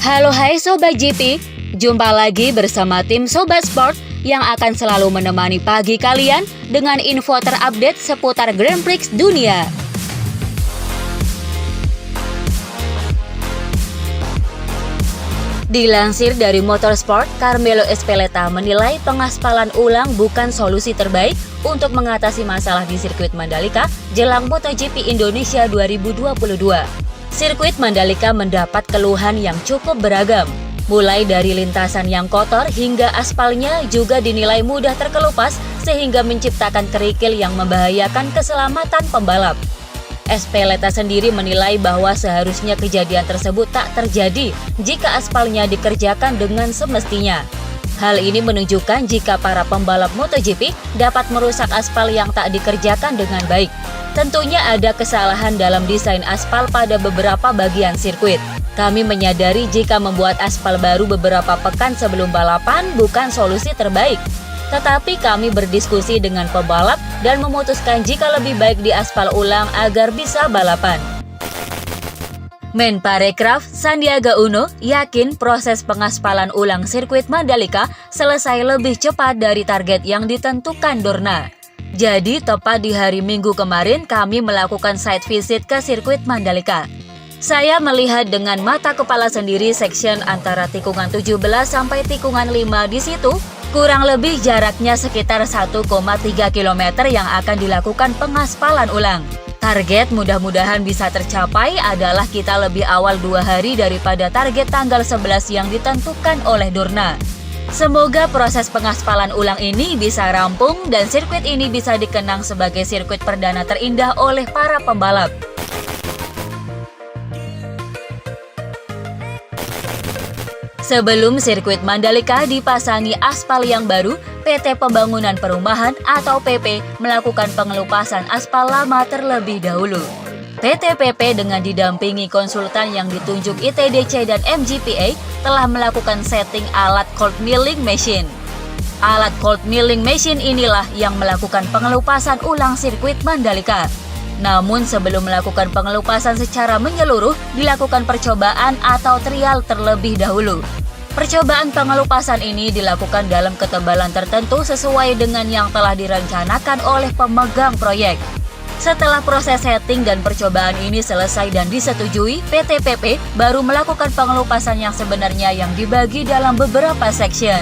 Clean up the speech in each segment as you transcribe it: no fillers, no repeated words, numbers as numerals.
Halo hai Sobat GP, jumpa lagi bersama tim Sobat Sport yang akan selalu menemani pagi kalian dengan info terupdate seputar Grand Prix dunia. Dilansir dari Motorsport, Carmelo Ezpeleta menilai pengaspalan ulang bukan solusi terbaik untuk mengatasi masalah di sirkuit Mandalika jelang MotoGP Indonesia 2022. Sirkuit Mandalika mendapat keluhan yang cukup beragam, mulai dari lintasan yang kotor hingga aspalnya juga dinilai mudah terkelupas sehingga menciptakan kerikil yang membahayakan keselamatan pembalap. Ezpeleta sendiri menilai bahwa seharusnya kejadian tersebut tak terjadi jika aspalnya dikerjakan dengan semestinya. Hal ini menunjukkan jika para pembalap MotoGP dapat merusak aspal yang tak dikerjakan dengan baik. Tentunya ada kesalahan dalam desain aspal pada beberapa bagian sirkuit. Kami menyadari jika membuat aspal baru beberapa pekan sebelum balapan bukan solusi terbaik. Tetapi kami berdiskusi dengan pembalap dan memutuskan jika lebih baik diaspal ulang agar bisa balapan. Menparekraf Sandiaga Uno yakin proses pengaspalan ulang sirkuit Mandalika selesai lebih cepat dari target yang ditentukan Dorna. Jadi tepat di hari Minggu kemarin kami melakukan site visit ke sirkuit Mandalika. Saya melihat dengan mata kepala sendiri section antara tikungan 17 sampai tikungan 5 di situ. Kurang lebih jaraknya sekitar 1,3 km yang akan dilakukan pengaspalan ulang. Target mudah-mudahan bisa tercapai adalah kita lebih awal 2 hari daripada target tanggal 11 yang ditentukan oleh Dorna. Semoga proses pengaspalan ulang ini bisa rampung dan sirkuit ini bisa dikenang sebagai sirkuit perdana terindah oleh para pembalap. Sebelum sirkuit Mandalika dipasangi aspal yang baru, PT Pembangunan Perumahan atau PP melakukan pengelupasan aspal lama terlebih dahulu. PT PP dengan didampingi konsultan yang ditunjuk ITDC dan MGPA telah melakukan setting alat cold milling machine. Alat cold milling machine inilah yang melakukan pengelupasan ulang sirkuit Mandalika. Namun sebelum melakukan pengelupasan secara menyeluruh, dilakukan percobaan atau trial terlebih dahulu. Percobaan pengelupasan ini dilakukan dalam ketebalan tertentu sesuai dengan yang telah direncanakan oleh pemegang proyek. Setelah proses setting dan percobaan ini selesai dan disetujui, PT PP baru melakukan pengelupasan yang sebenarnya yang dibagi dalam beberapa section.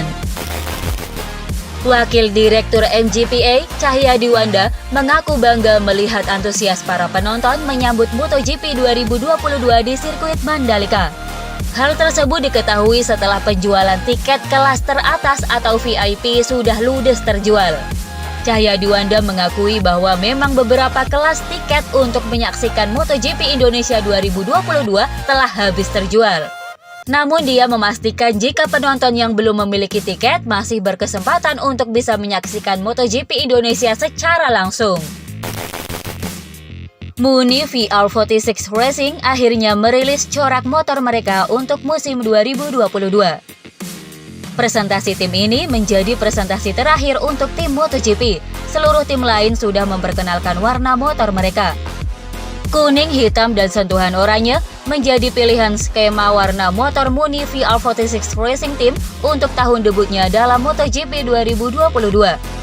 Wakil Direktur MGPA, Cahyadi Wanda, mengaku bangga melihat antusias para penonton menyambut MotoGP 2022 di sirkuit Mandalika. Hal tersebut diketahui setelah penjualan tiket kelas teratas atau VIP sudah ludes terjual. Cahyadi Wanda mengakui bahwa memang beberapa kelas tiket untuk menyaksikan MotoGP Indonesia 2022 telah habis terjual. Namun dia memastikan jika penonton yang belum memiliki tiket masih berkesempatan untuk bisa menyaksikan MotoGP Indonesia secara langsung. Muni VR46 Racing akhirnya merilis corak motor mereka untuk musim 2022. Presentasi tim ini menjadi presentasi terakhir untuk tim MotoGP. Seluruh tim lain sudah memperkenalkan warna motor mereka. Kuning, hitam, dan sentuhan oranye menjadi pilihan skema warna motor Muni VR46 Racing Team untuk tahun debutnya dalam MotoGP 2022.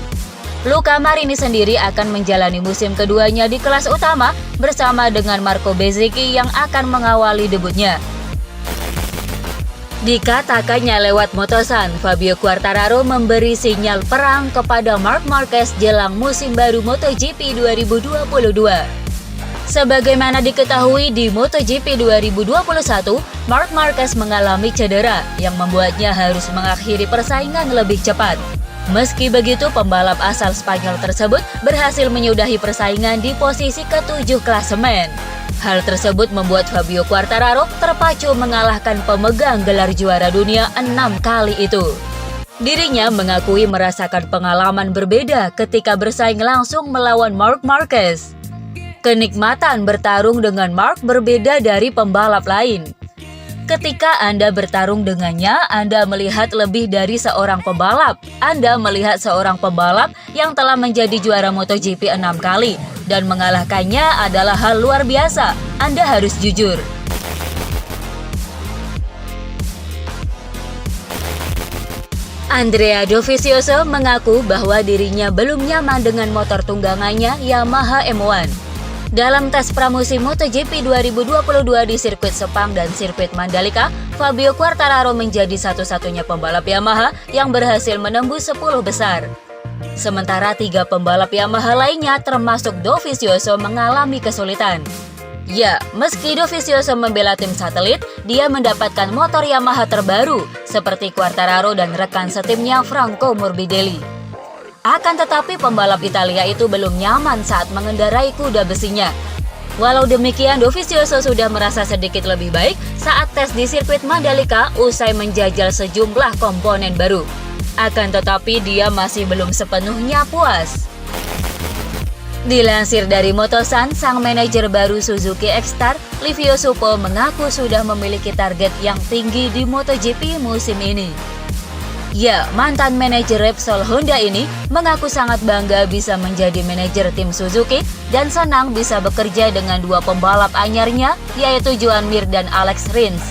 Luca Marini sendiri akan menjalani musim keduanya di kelas utama bersama dengan Marco Bezzecchi yang akan mengawali debutnya. Dikatakannya lewat Motosan, Fabio Quartararo memberi sinyal perang kepada Marc Marquez jelang musim baru MotoGP 2022. Sebagaimana diketahui di MotoGP 2021, Marc Marquez mengalami cedera yang membuatnya harus mengakhiri persaingan lebih cepat. Meski begitu, pembalap asal Spanyol tersebut berhasil menyudahi persaingan di posisi ke-7 klasemen. Hal tersebut membuat Fabio Quartararo terpacu mengalahkan pemegang gelar juara dunia 6 kali itu. Dirinya mengakui merasakan pengalaman berbeda ketika bersaing langsung melawan Marc Marquez. Kenikmatan bertarung dengan Marc berbeda dari pembalap lain. Ketika Anda bertarung dengannya, Anda melihat lebih dari seorang pembalap. Anda melihat seorang pembalap yang telah menjadi juara MotoGP 6 kali dan mengalahkannya adalah hal luar biasa. Anda harus jujur. Andrea Dovizioso mengaku bahwa dirinya belum nyaman dengan motor tunggangannya Yamaha M1. Dalam tes pramusim MotoGP 2022 di sirkuit Sepang dan sirkuit Mandalika, Fabio Quartararo menjadi satu-satunya pembalap Yamaha yang berhasil menembus 10 besar. Sementara 3 pembalap Yamaha lainnya termasuk Dovizioso mengalami kesulitan. Ya, meski Dovizioso membela tim satelit, dia mendapatkan motor Yamaha terbaru seperti Quartararo dan rekan setimnya Franco Morbidelli. Akan tetapi pembalap Italia itu belum nyaman saat mengendarai kuda besinya. Walau demikian, Dovizioso sudah merasa sedikit lebih baik saat tes di sirkuit Mandalika usai menjajal sejumlah komponen baru. Akan tetapi dia masih belum sepenuhnya puas. Dilansir dari Motosan, sang manajer baru Suzuki X-Star, Livio Suppo, mengaku sudah memiliki target yang tinggi di MotoGP musim ini. Ya, mantan manajer Repsol Honda ini mengaku sangat bangga bisa menjadi manajer tim Suzuki dan senang bisa bekerja dengan 2 pembalap anyarnya, yaitu Joan Mir dan Alex Rins.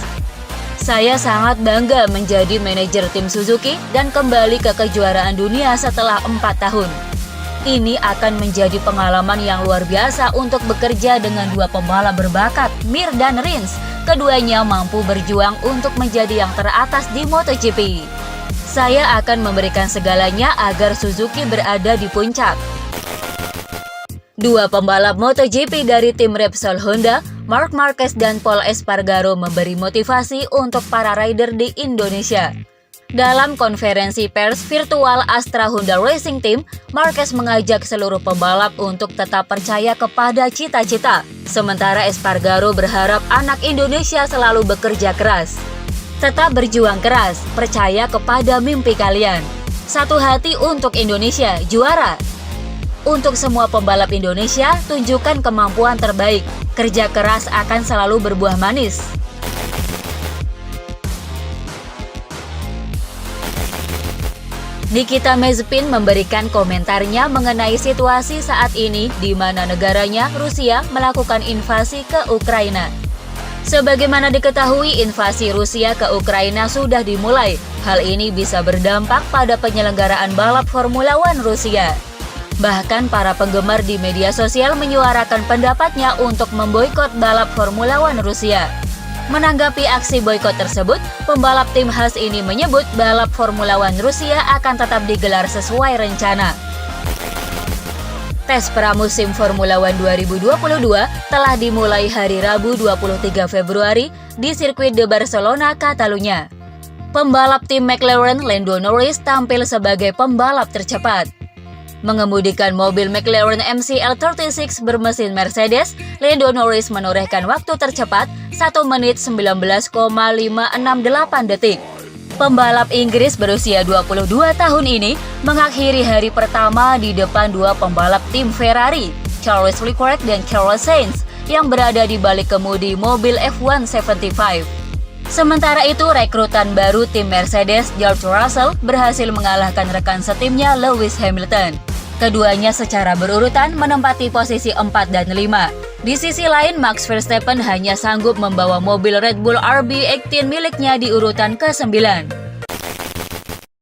Saya sangat bangga menjadi manajer tim Suzuki dan kembali ke kejuaraan dunia setelah 4 tahun. Ini akan menjadi pengalaman yang luar biasa untuk bekerja dengan 2 pembalap berbakat, Mir dan Rins. Keduanya mampu berjuang untuk menjadi yang teratas di MotoGP. Saya akan memberikan segalanya agar Suzuki berada di puncak. 2 pembalap MotoGP dari tim Repsol Honda, Marc Marquez dan Pol Espargaro, memberi motivasi untuk para rider di Indonesia. Dalam konferensi pers virtual Astra Honda Racing Team, Marquez mengajak seluruh pembalap untuk tetap percaya kepada cita-cita. Sementara Espargaro berharap anak Indonesia selalu bekerja keras. Tetap berjuang keras, percaya kepada mimpi kalian. Satu hati untuk Indonesia, juara! Untuk semua pembalap Indonesia, tunjukkan kemampuan terbaik. Kerja keras akan selalu berbuah manis. Nikita Mazepin memberikan komentarnya mengenai situasi saat ini di mana negaranya, Rusia, melakukan invasi ke Ukraina. Sebagaimana diketahui, invasi Rusia ke Ukraina sudah dimulai. Hal ini bisa berdampak pada penyelenggaraan balap Formula One Rusia. Bahkan para penggemar di media sosial menyuarakan pendapatnya untuk memboikot balap Formula One Rusia. Menanggapi aksi boikot tersebut, pembalap tim Haas ini menyebut balap Formula One Rusia akan tetap digelar sesuai rencana. Tes pramusim Formula One 2022 telah dimulai hari Rabu 23 Februari di sirkuit de Barcelona, Catalunya. Pembalap tim McLaren Lando Norris tampil sebagai pembalap tercepat. Mengemudikan mobil McLaren MCL36 bermesin Mercedes, Lando Norris menorehkan waktu tercepat 1 menit 19,568 detik. Pembalap Inggris berusia 22 tahun ini mengakhiri hari pertama di depan 2 pembalap tim Ferrari, Charles Leclerc dan Carlos Sainz, yang berada di balik kemudi mobil F175. Sementara itu, rekrutan baru tim Mercedes, George Russell, berhasil mengalahkan rekan setimnya Lewis Hamilton. Keduanya secara berurutan menempati posisi 4 dan 5. Di sisi lain, Max Verstappen hanya sanggup membawa mobil Red Bull RB18 miliknya di urutan ke-9.